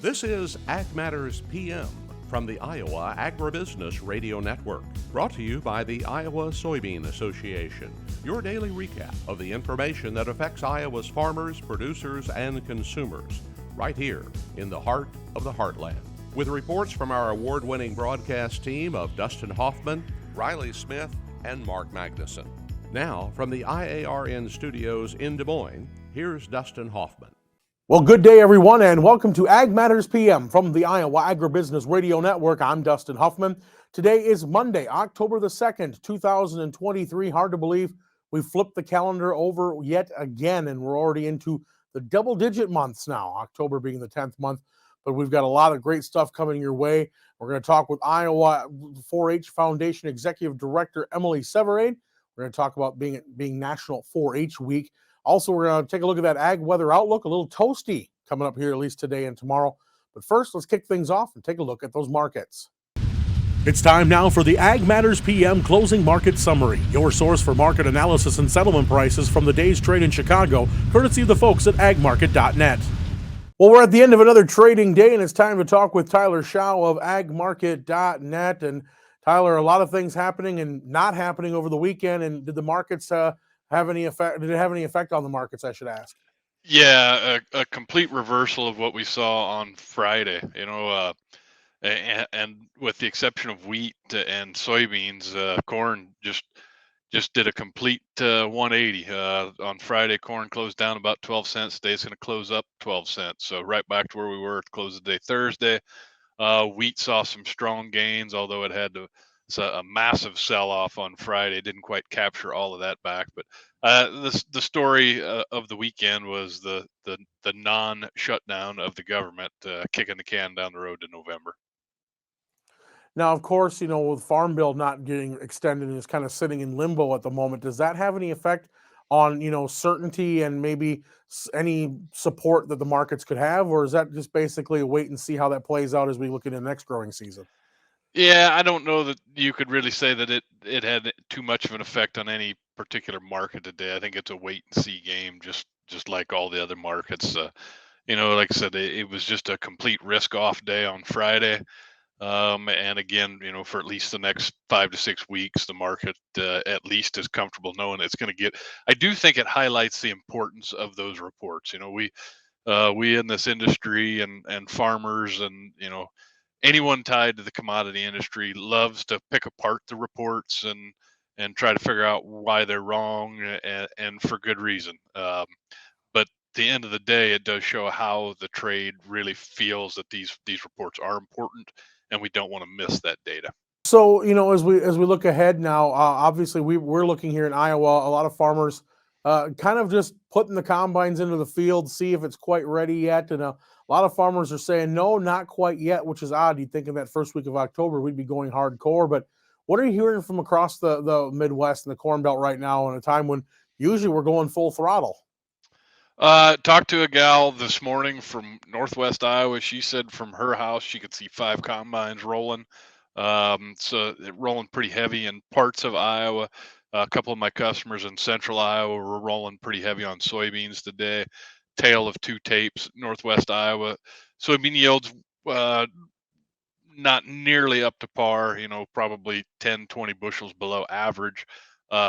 This is Ag Matters PM from the Iowa Agribusiness Radio Network, brought to you by the Iowa Soybean Association, your daily recap of the information that affects Iowa's farmers, producers, and consumers, right here in the heart of the heartland. With reports from our award-winning broadcast team of Dustin Hoffman, Riley Smith, and Mark Magnuson. Now, from the IARN studios in Des Moines, here's Dustin Hoffman. Well, good day, everyone, and welcome to Ag Matters PM from the Iowa Agribusiness Radio Network. I'm Dustin Huffman. Today is Monday, October the 2nd, 2023. Hard to believe we flipped the calendar over yet again, and we're already into the double-digit months now, October being the 10th month. But we've got a lot of great stuff coming your way. We're going to talk with Iowa 4-H Foundation Executive Director Emily Saveraid. We're going to talk about being National 4-H Week. Also, we're going to take a look at that ag weather outlook, a little toasty coming up here at least today and tomorrow. But first, let's kick things off and take a look at those markets. It's time now for the Ag Matters PM Closing Market Summary, your source for market analysis and settlement prices from the day's trade in Chicago, courtesy of the folks at agmarket.net. Well, we're at the end of another trading day, and it's time to talk with Tyler Schau of agmarket.net. And Tyler, a lot of things happening and not happening over the weekend. And did the markets have any effect? Did it have any effect on the markets, I should ask? Yeah, a complete reversal of what we saw on Friday. And with the exception of wheat and soybeans, corn just did a complete 180. On Friday, corn closed down about 12 cents. Today's going to close up 12 cents. So right back to where we were at the close of the day Thursday. Wheat saw some strong gains, although it had a massive sell-off on Friday. Didn't quite capture all of that back. But the story of the weekend was the non-shutdown of the government, kicking the can down the road to November. Now, of course, with Farm Bill not getting extended and it's kind of sitting in limbo at the moment, does that have any effect on, certainty and maybe any support that the markets could have? Or is that just basically a wait and see how that plays out as we look into the next growing season? Yeah, I don't know that you could really say that it had too much of an effect on any particular market today. I think it's a wait and see game, just like all the other markets. Like I said, it was just a complete risk off day on Friday. And again, for at least the next 5 to 6 weeks, the market at least is comfortable knowing it's going to get. I do think it highlights the importance of those reports. We in this industry and farmers and anyone tied to the commodity industry loves to pick apart the reports and try to figure out why they're wrong and for good reason. But at the end of the day, it does show how the trade really feels that these reports are important, and we don't want to miss that data. So, as we look ahead now, obviously we're looking here in Iowa, a lot of farmers kind of just putting the combines into the field, see if it's quite ready yet. And a lot of farmers are saying, no, not quite yet, which is odd. You'd think in that first week of October, we'd be going hardcore. But what are you hearing from across the Midwest and the Corn Belt right now in a time when usually we're going full throttle? Talked to a gal this morning from Northwest Iowa. She said from her house, she could see 5 combines rolling. So rolling pretty heavy in parts of Iowa. A couple of my customers in central Iowa were rolling pretty heavy on soybeans today. Tale of two tapes, Northwest Iowa. Soybean yields not nearly up to par, probably 10, 20 bushels below average.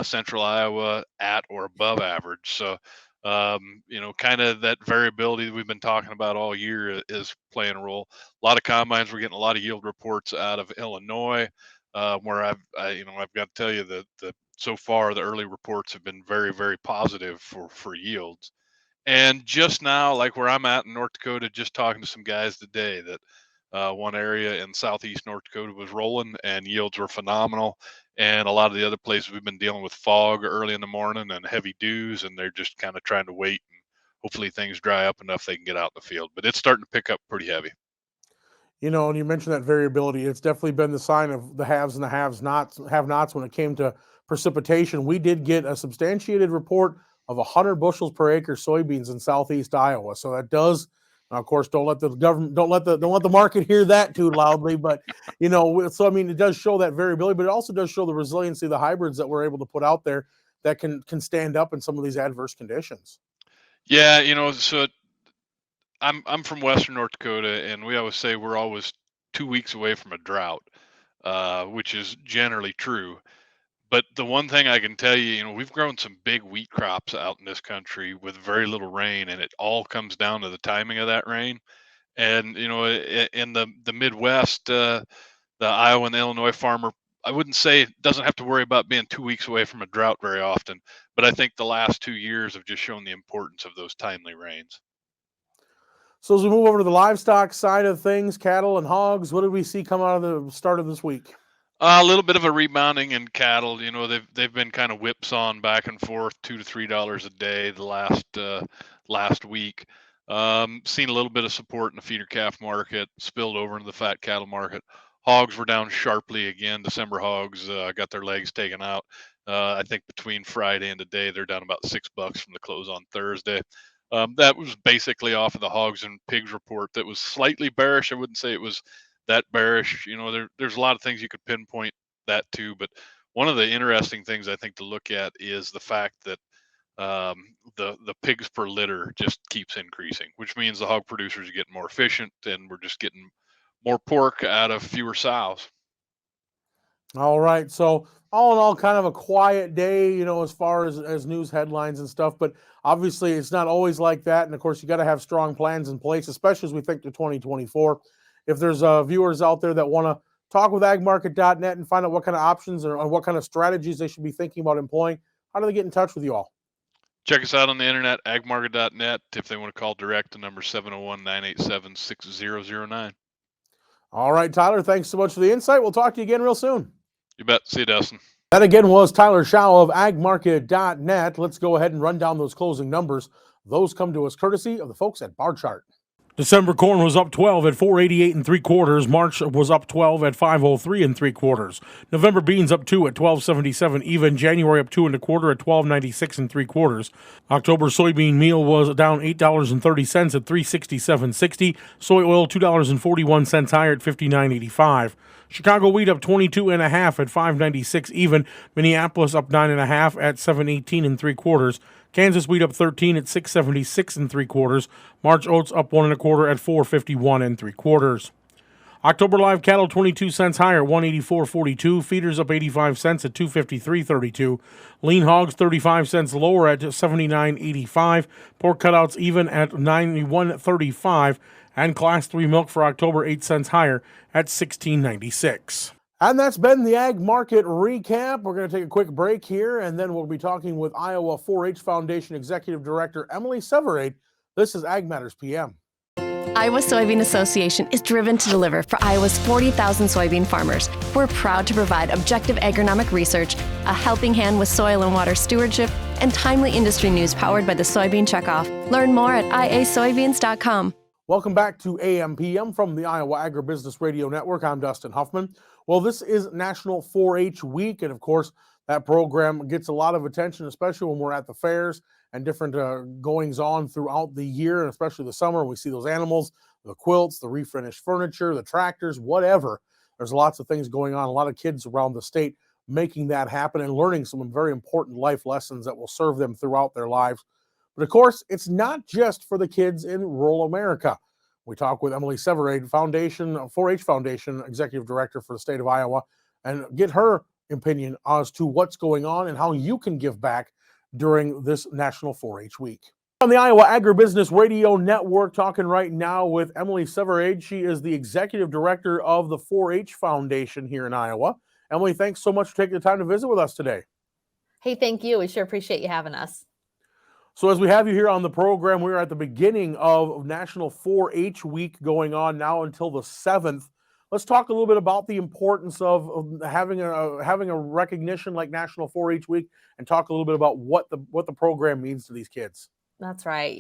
Central Iowa at or above average. So, kind of that variability that we've been talking about all year is playing a role. A lot of combines, we're getting a lot of yield reports out of Illinois, where I've got to tell you that so far the early reports have been very, very positive for yields. And just now, like where I'm at in North Dakota, just talking to some guys today that one area in southeast North Dakota was rolling and yields were phenomenal. And a lot of the other places we've been dealing with fog early in the morning and heavy dews, and they're just kind of trying to wait and hopefully things dry up enough they can get out in the field. But it's starting to pick up pretty heavy. And you mentioned that variability. It's definitely been the sign of the haves and the have-nots when it came to precipitation. We did get a substantiated report of 100 bushels per acre soybeans in southeast Iowa. So that does, of course, don't let the market hear that too loudly. But so I mean, it does show that variability, but it also does show the resiliency of the hybrids that we're able to put out there that can stand up in some of these adverse conditions. Yeah, so I'm from Western North Dakota, and we always say we're always 2 weeks away from a drought, which is generally true. But the one thing I can tell you, we've grown some big wheat crops out in this country with very little rain, and it all comes down to the timing of that rain. And in the Midwest, the Iowa and Illinois farmer, I wouldn't say doesn't have to worry about being 2 weeks away from a drought very often, but I think the last 2 years have just shown the importance of those timely rains. So as we move over to the livestock side of things, cattle and hogs, what did we see come out of the start of this week? A little bit of a rebounding in cattle. They've been kind of whipsawing back and forth, $2 to $3 a day the last week. Seen a little bit of support in the feeder calf market, spilled over into the fat cattle market. Hogs were down sharply again. December hogs got their legs taken out. I think between Friday and today, they're down about $6 from the close on Thursday. That was basically off of the hogs and pigs report that was slightly bearish. I wouldn't say it was that bearish. There's a lot of things you could pinpoint that to, but one of the interesting things I think to look at is the fact that the pigs per litter just keeps increasing, which means the hog producers are getting more efficient, and we're just getting more pork out of fewer sows. All right. So all in all, kind of a quiet day, as far as news headlines and stuff. But obviously, it's not always like that. And of course, you got to have strong plans in place, especially as we think to 2024. If there's viewers out there that want to talk with agmarket.net and find out what kind of options or what kind of strategies they should be thinking about employing, how do they get in touch with you all? Check us out on the internet, agmarket.net. If they want to call direct, the number 701-987-6009. All right, Tyler, thanks so much for the insight. We'll talk to you again real soon. You bet. See you, Dustin. That again was Tyler Schau of agmarket.net. Let's go ahead and run down those closing numbers. Those come to us courtesy of the folks at Bar Chart. December corn was up 12 at 488 3/4. March was up 12 at 503 3/4. November beans up 2 at 1277 even. January up 2 1/4 at 1296 3/4. October soybean meal was down $8.30 at 367.60. Soy oil $2.41 higher at 59.85. Chicago wheat up 22.5 at 596 even. Minneapolis up 9.5 at 718 3/4. Kansas wheat up 13 at 676 3/4. March oats up 1 1/4 at 451 3/4. October live cattle 22 cents higher, 184.42. Feeders up 85 cents at 253.32. Lean hogs 35 cents lower at 79.85. Pork cutouts even at 91.35. And Class 3 milk for October 8 cents higher at 16.96. And that's been the Ag Market Recap. We're going to take a quick break here, and then we'll be talking with Iowa 4-H Foundation Executive Director Emily Saveraid. This is Ag Matters PM. Iowa Soybean Association is driven to deliver for Iowa's 40,000 soybean farmers. We're proud to provide objective agronomic research, a helping hand with soil and water stewardship, and timely industry news powered by the Soybean Checkoff. Learn more at iasoybeans.com. Welcome back to AMPM from the Iowa Agribusiness Radio Network. I'm Dustin Huffman. Well, this is National 4-H Week, and of course, that program gets a lot of attention, especially when we're at the fairs and different goings-on throughout the year, and especially the summer. We see those animals, the quilts, the refinished furniture, the tractors, whatever. There's lots of things going on. A lot of kids around the state making that happen and learning some very important life lessons that will serve them throughout their lives. But of course, it's not just for the kids in rural America. We talk with Emily Saveraid, 4-H Foundation Executive Director for the state of Iowa, and get her opinion as to what's going on and how you can give back during this National 4-H Week. On the Iowa Agribusiness Radio Network, talking right now with Emily Saveraid. She is the Executive Director of the 4-H Foundation here in Iowa. Emily, thanks so much for taking the time to visit with us today. Hey, thank you. We sure appreciate you having us. So as we have you here on the program, we're at the beginning of National 4-H Week going on now until the 7th. Let's talk a little bit about the importance of having a recognition like National 4-H Week, and talk a little bit about what the program means to these kids. That's right.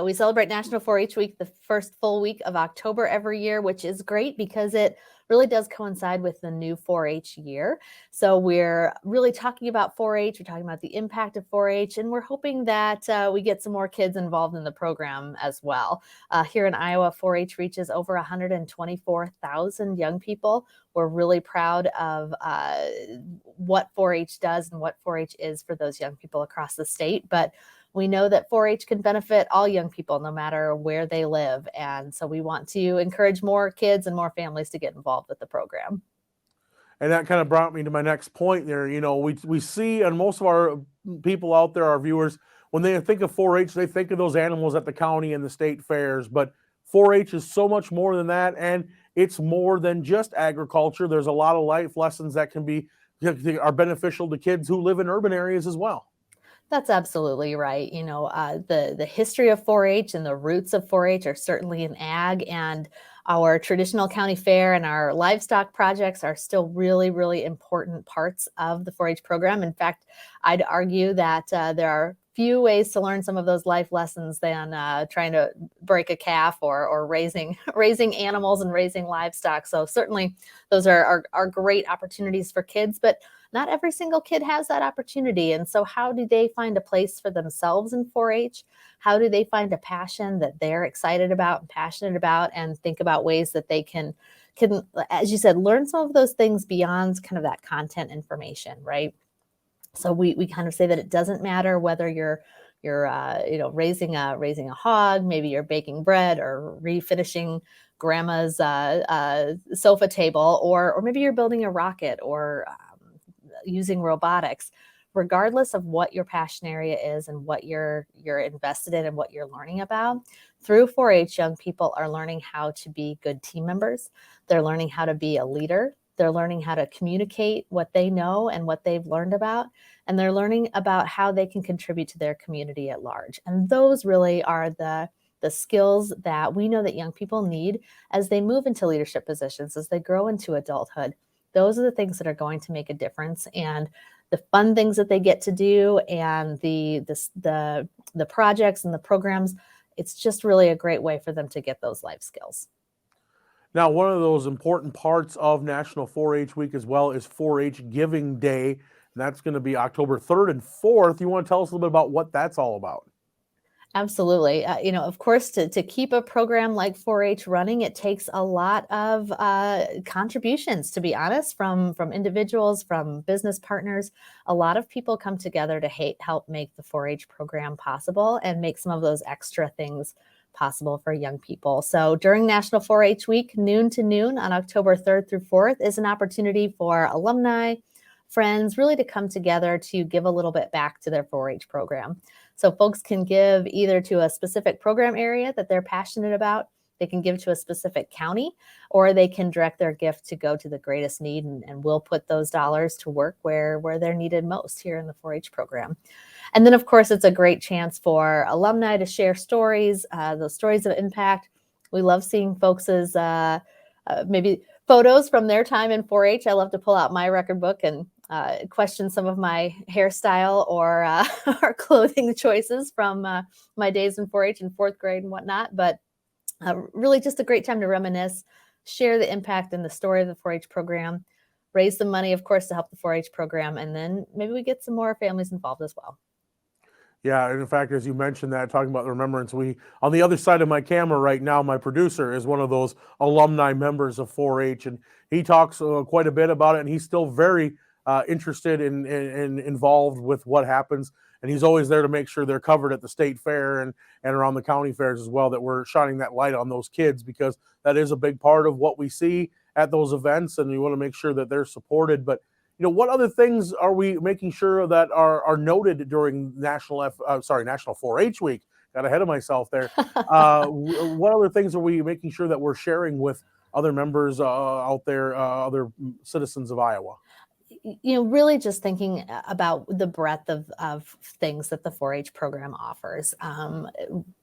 We celebrate National 4-H Week the first full week of October every year, which is great because it really does coincide with the new 4-H year. So we're really talking about 4-H. We're talking about the impact of 4-H, and we're hoping that we get some more kids involved in the program as well. Here in Iowa, 4-H reaches over 124,000 young people. We're really proud of what 4-H does and what 4-H is for those young people across the state. But we know that 4-H can benefit all young people no matter where they live. And so we want to encourage more kids and more families to get involved with the program. And that kind of brought me to my next point there. You know, we see, and most of our people out there, our viewers, when they think of 4-H, they think of those animals at the county and the state fairs. But 4-H is so much more than that, and it's more than just agriculture. There's a lot of life lessons that are beneficial to kids who live in urban areas as well. That's absolutely right. You know, the history of 4-H and the roots of 4-H are certainly in ag, and our traditional county fair and our livestock projects are still really, really important parts of the 4-H program. In fact, I'd argue that there are few ways to learn some of those life lessons than trying to break a calf or raising animals and raising livestock. So certainly those are great opportunities for kids, but not every single kid has that opportunity. And so how do they find a place for themselves in 4-H? How do they find a passion that they're excited about and passionate about, and think about ways that they can, as you said, learn some of those things beyond kind of that content information, right? So we kind of say that it doesn't matter whether you're raising a hog, maybe you're baking bread or refinishing grandma's sofa table, or maybe you're building a rocket or using robotics. Regardless of what your passion area is and what you're invested in and what you're learning about, through 4-H, young people are learning how to be good team members. They're learning how to be a leader. They're learning how to communicate what they know and what they've learned about, and they're learning about how they can contribute to their community at large. And those really are the skills that we know that young people need as they move into leadership positions, as they grow into adulthood. Those are the things that are going to make a difference, and the fun things that they get to do, and the projects and the programs. It's just really a great way for them to get those life skills. Now, one of those important parts of National 4-H Week as well is 4-H Giving Day, and that's going to be October 3rd and 4th. You want to tell us a little bit about what that's all about? Absolutely. Of course, to keep a program like 4-H running, it takes a lot of contributions, to be honest, from individuals, from business partners. A lot of people come together to help make the 4-H program possible and make some of those extra things possible for young people. So during National 4-H Week, noon to noon on October 3rd through 4th is an opportunity for alumni, friends, really to come together to give a little bit back to their 4-H program. So folks can give either to a specific program area that they're passionate about, they can give to a specific county, or they can direct their gift to go to the greatest need, and we'll put those dollars to work where they're needed most here in the 4-H program. And then, of course, it's a great chance for alumni to share stories, those stories of impact. We love seeing folks' maybe photos from their time in 4-H. I love to pull out my record book and question some of my hairstyle or clothing choices from my days in 4-H in 4th grade and whatnot. But really just a great time to reminisce, share the impact and the story of the 4-H program, raise some money, of course, to help the 4-H program, and then maybe we get some more families involved as well. Yeah, and in fact, as you mentioned that, talking about the remembrance, on the other side of my camera right now, my producer is one of those alumni members of 4-H, and he talks quite a bit about it, and he's still very interested and involved with what happens, and he's always there to make sure they're covered at the state fair and around the county fairs as well, that we're shining that light on those kids, because that is a big part of what we see at those events, and we want to make sure that they're supported. But what other things are we making sure that are noted during National 4-H Week? Got ahead of myself there. What other things are we making sure that we're sharing with other members out there, other citizens of Iowa? Really just thinking about the breadth of things that the 4-H program offers.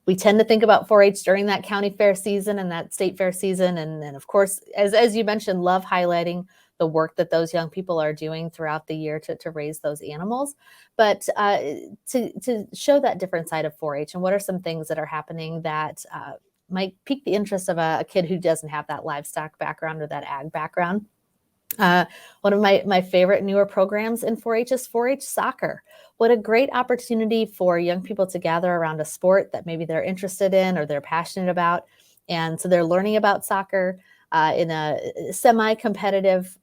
We tend to think about 4-H during that county fair season and that state fair season. And of course, as you mentioned, love highlighting the work that those young people are doing throughout the year to raise those animals. But to show that different side of 4-H and what are some things that are happening that might pique the interest of a kid who doesn't have that livestock background or that ag background. One of my favorite newer programs in 4-H is 4-H soccer. What a great opportunity for young people to gather around a sport that maybe they're interested in or they're passionate about. And so they're learning about soccer in a semi-competitive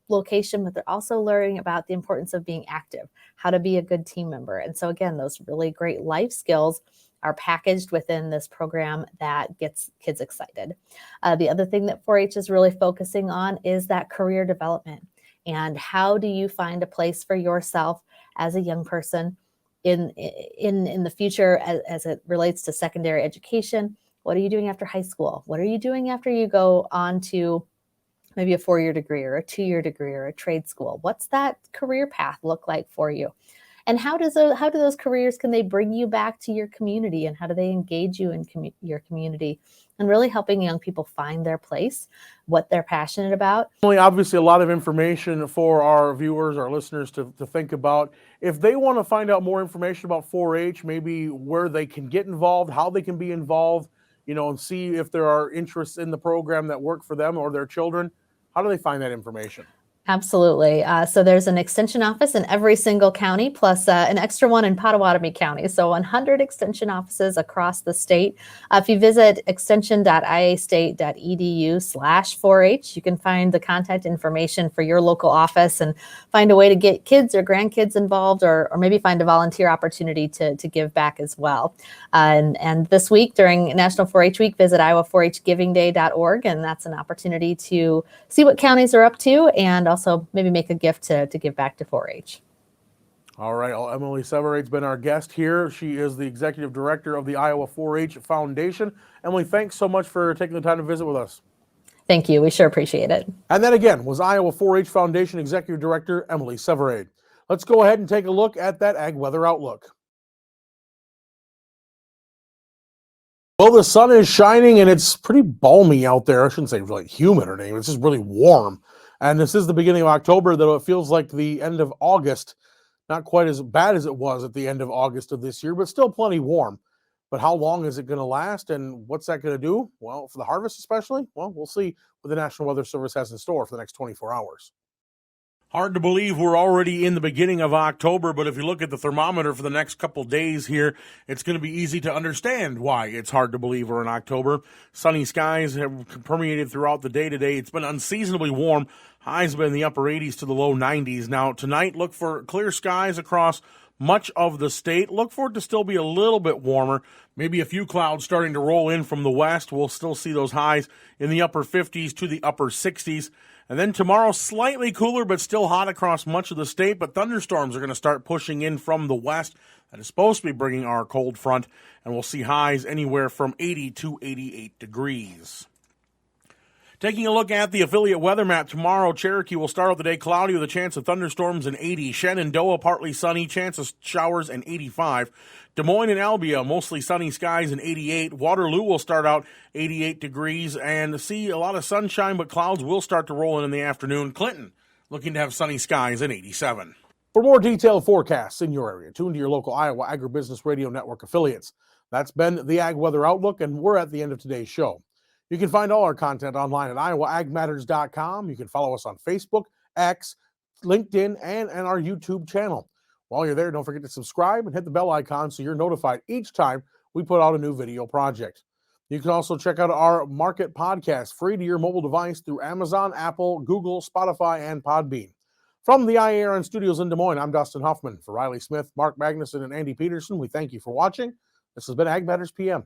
location, but they're also learning about the importance of being active, how to be a good team member. And so again, those really great life skills are packaged within this program that gets kids excited. The other thing that 4-H is really focusing on is that career development. And how do you find a place for yourself as a young person in the future as it relates to secondary education? What are you doing after high school? What are you doing after you go on to maybe a 4-year degree or a 2-year degree or a trade school? What's that career path look like for you? And how do those careers, can they bring you back to your community, and how do they engage you in your community, and really helping young people find their place, what they're passionate about? Obviously, a lot of information for our viewers, our listeners to think about. If they want to find out more information about 4-H, maybe where they can get involved, how they can be involved, and see if there are interests in the program that work for them or their children, how do they find that information? Absolutely. So there's an extension office in every single county, plus an extra one in Potawatomi County. So 100 extension offices across the state. If you visit extension.iastate.edu/4H, you can find the contact information for your local office and find a way to get kids or grandkids involved, or maybe find a volunteer opportunity to give back as well. And this week during National 4-H Week, visit iowa4hgivingday.org, and that's an opportunity to see what counties are up to, and also maybe make a gift to give back to 4-H. All right, Emily Saveraid's been our guest here. She is the executive director of the Iowa 4-H Foundation. Emily, thanks so much for taking the time to visit with us. Thank you. We sure appreciate it. And that again was Iowa 4-H Foundation executive director Emily Saveraid. Let's go ahead and take a look at that ag weather outlook. Well, the sun is shining and it's pretty balmy out there. I shouldn't say really humid or anything. It's just really warm. And this is the beginning of October, though it feels like the end of August. Not quite as bad as it was at the end of August of this year, but still plenty warm. But how long is it going to last, and what's that going to do? Well, for the harvest especially, well, we'll see what the National Weather Service has in store for the next 24 hours. Hard to believe we're already in the beginning of October, but if you look at the thermometer for the next couple days here, it's going to be easy to understand why it's hard to believe we're in October. Sunny skies have permeated throughout the day today. It's been unseasonably warm. Highs have been in the upper 80s to the low 90s. Now, tonight, look for clear skies across much of the state. Look for it to still be a little bit warmer. Maybe a few clouds starting to roll in from the west. We'll still see those highs in the upper 50s to the upper 60s. And then tomorrow, slightly cooler, but still hot across much of the state. But thunderstorms are going to start pushing in from the west. That is supposed to be bringing our cold front. And we'll see highs anywhere from 80 to 88 degrees. Taking a look at the affiliate weather map tomorrow, Cherokee will start out the day cloudy with a chance of thunderstorms in 80. Shenandoah, partly sunny, chance of showers in 85. Des Moines and Albia, mostly sunny skies in 88. Waterloo will start out 88 degrees and see a lot of sunshine, but clouds will start to roll in the afternoon. Clinton looking to have sunny skies in 87. For more detailed forecasts in your area, tune to your local Iowa Agribusiness Radio Network affiliates. That's been the Ag Weather Outlook, and we're at the end of today's show. You can find all our content online at iowaagmatters.com. You can follow us on Facebook, X, LinkedIn, and our YouTube channel. While you're there, don't forget to subscribe and hit the bell icon so you're notified each time we put out a new video project. You can also check out our Market podcast free to your mobile device through Amazon, Apple, Google, Spotify, and Podbean. From the IARN studios in Des Moines, I'm Dustin Huffman. For Riley Smith, Mark Magnuson, and Andy Peterson, we thank you for watching. This has been Ag Matters PM.